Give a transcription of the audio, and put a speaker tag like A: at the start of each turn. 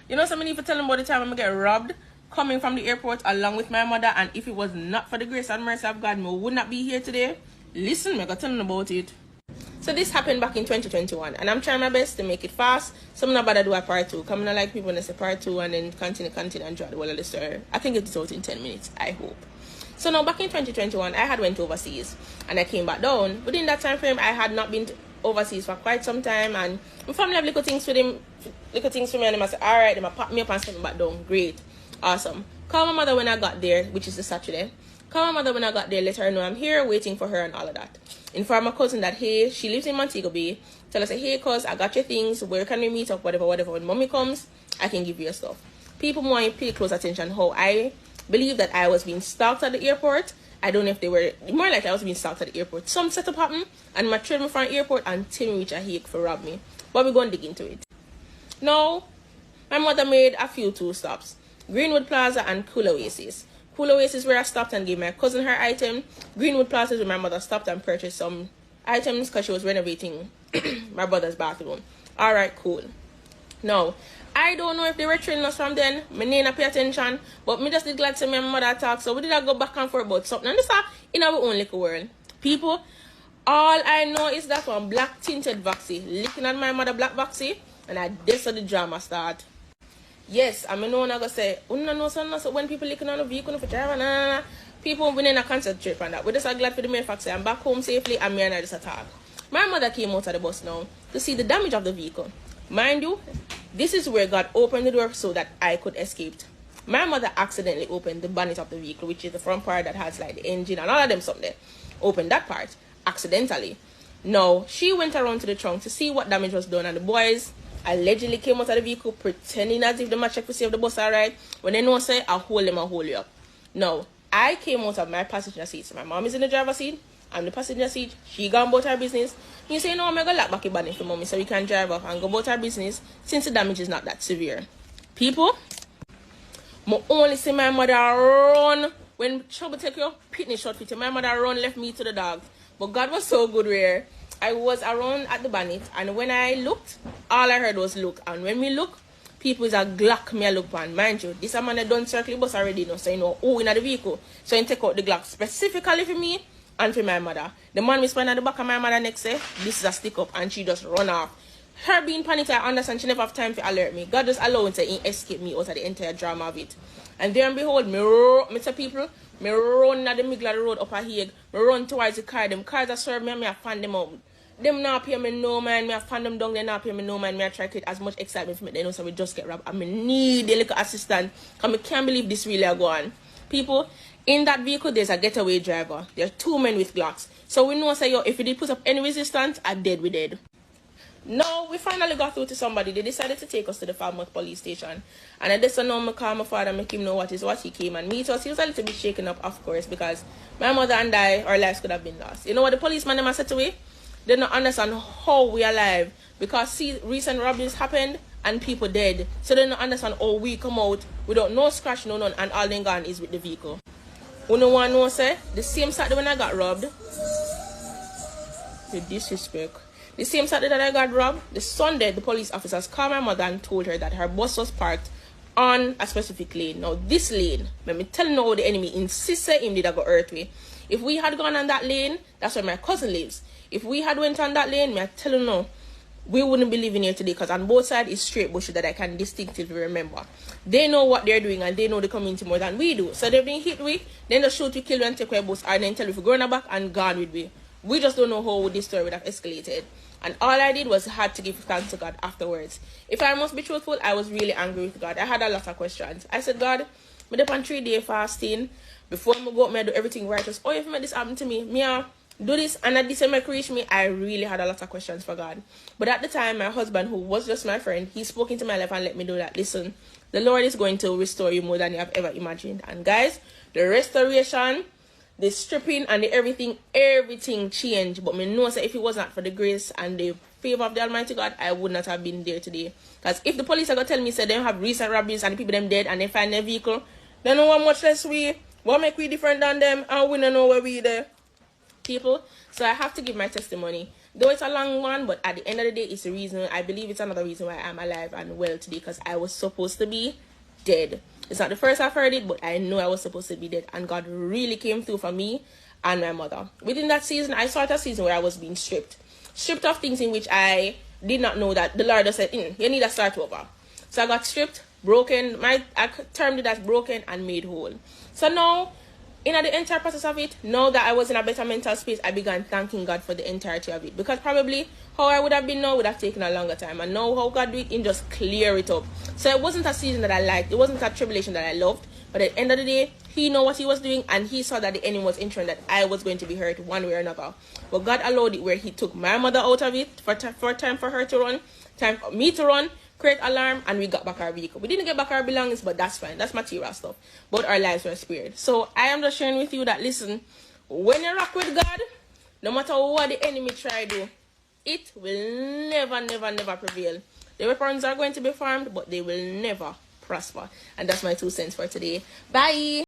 A: You know, somebody need to tell them about the time I'm get robbed coming from the airport along with my mother, and if it was not for the grace and mercy of God, I would not be here today. Listen, I'm gonna tell them about it. So this happened back in 2021, and I'm trying my best to make it fast. So I'm not about to do a part 2. Coming like people when they say part 2 and then continue and draw the whole of the story. I can get it out in 10 minutes, I hope. So now back in 2021, I had went overseas and I came back down. Within that time frame, I had not been overseas for quite some time, and my family have little things for me, and they must say, alright, they must pop me up and send me back down. Great. Awesome. Call my mother when I got there, which is the Saturday. Call my mother when I got there, let her know I'm here waiting for her and all of that. Inform my cousin that, hey, she lives in Montego Bay. Tell her, say, hey, cuz, I got your things. Where can we meet up? Whatever. When mommy comes, I can give you your stuff. People want to pay close attention how I believe that I was being stalked at the airport. I don't know if they were, more like I was being stalked at the airport. Some setup happened, and my train me from the airport until me reach a hake for rob me. But we're going to dig into it. Now, my mother made a few 2 stops. Greenwood Plaza and Cool Oasis. Cool Oasis where I stopped and gave my cousin her item. Greenwood Plaza is where my mother stopped and purchased some items because she was renovating my brother's bathroom. Alright, cool. Now, I don't know if they were training us from then. Me need pay attention. But me just did glad to see my mother talk. So we did go back and forth about something. And this is in our own little world. People, all I know is that one black tinted vaccine. Looking at my mother black vaccine. And I this the drama start. Yes, I mean, no one gonna say, so when people looking on the vehicle for driver, people we need to concentrate on that. We're just glad for the mere fact I'm back home safely and me and I just attack. My mother came out of the bus now to see the damage of the vehicle. Mind you, this is where God opened the door so that I could escape. My mother accidentally opened the bonnet of the vehicle, which is the front part that has like the engine and all of them something. Opened that part accidentally. Now, she went around to the trunk to see what damage was done, and the boys allegedly came out of the vehicle pretending as if they might check to see if the bus alright. When they know say, I'll hold them and hold you up. Now, I came out of my passenger seat. So my mom is in the driver's seat. I'm the passenger seat. She gone about her business. You say, no, I'm going to lock back your bonnet for mommy so we can drive off and go about her business since the damage is not that severe. People, I only see my mother run. When trouble take your pitney shot with you, my mother run left me to the dogs. But God was so good where I was around at the bonnet, and when I looked, all I heard was look. And when we look, people is a Glock me a look on. Mind you, this a man that done circle bus already, you know, so you know who in the vehicle. So you take out the Glock specifically for me and for my mother. The man was spend at the back of my mother next say, this is a stick up, and she just run off. Her being panicked, I understand she never have time to alert me. God just allowed to escape me out of the entire drama of it. And there and behold, me tell people, me run at the middle of the road up a Hague. Me run towards the car. Them cars that serve me and me I fan them out. Them not pay me no man, me I fan them down, they not pay me no man, me I try to create as much excitement for me, they know so we just get robbed. I mean need a little assistant, because I can't believe this really are going. People, in that vehicle there's a getaway driver. There are 2 men with Glocks. So we know say yo, if we did put up any resistance, I dead we dead. No, we finally got through to somebody. They decided to take us to the Falmouth police station. And I just know me call my father, make him know what he came and meet us. He was a little bit shaken up, of course, because my mother and I, our lives could have been lost. You know what the policeman them said to me? They don't understand how we are alive, because see, recent robberies happened and people dead. So they don't understand how we come out without no scratch, no none, and all they gone is with the vehicle. You know one know say the same Saturday when I got robbed, the disrespect. The same Saturday that I got robbed, the Sunday the police officers called my mother and told her that her bus was parked on a specific lane. Now this lane, let me tell you how the enemy insisted him did I go earth way. If we had gone on that lane, that's where my cousin lives. If we had went on that lane, me I tell you no, we wouldn't be living here today, because on both sides is straight bush that I can distinctively remember. They know what they're doing and they know the community more than we do. So they've been hit we, then they shoot we, kill we and take our bus, and then tell we if we go in the back and gone with we. We just don't know how this story would have escalated. And all I did was had to give thanks to God afterwards. If I must be truthful, I was really angry with God. I had a lot of questions. I said, God, me dip on 3-day fasting. Before I go up, I do everything righteous. Oh, if me this happened to me, do this and at this time reach me. I really had a lot of questions for God. But at the time, my husband, who was just my friend, he spoke into my life and let me know that, listen, the Lord is going to restore you more than you have ever imagined. And guys, the restoration, the stripping and the everything changed. But me know that if it was not for the grace and the favor of the Almighty God, I would not have been there today. Because if the police are going to tell me say they have recent robberies and the people them dead and they find their vehicle, they know how much less what make we different than them, and we don't know where we there. People, so I have to give my testimony. Though it's a long one, but at the end of the day, it's the reason, I believe it's another reason why I'm alive and well today, because I was supposed to be dead. It's not the first I've heard it, but I know I was supposed to be dead, and God really came through for me and my mother. Within that season, I saw a season where I was being stripped of things in which I did not know that the Lord just said, you need to start over. So I got stripped, broken, I termed it as broken and made whole. So now, in the entire process of it, now that I was in a better mental space, I began thanking God for the entirety of it. Because probably how I would have been now would have taken a longer time. And now how God do it, just clear it up. So it wasn't a season that I liked. It wasn't a tribulation that I loved. But at the end of the day, he knew what he was doing, and he saw that the enemy was ensuring that I was going to be hurt one way or another. But God allowed it where he took my mother out of it for time for her to run, time for me to run, create alarm, and we got back our vehicle. We didn't get back our belongings, but that's fine. That's material stuff. But our lives were spared. So I am just sharing with you that, listen, when you rock with God, no matter what the enemy try to do, it will never, never, never prevail. The weapons are going to be formed, but they will never prosper. And that's my 2 cents for today. Bye.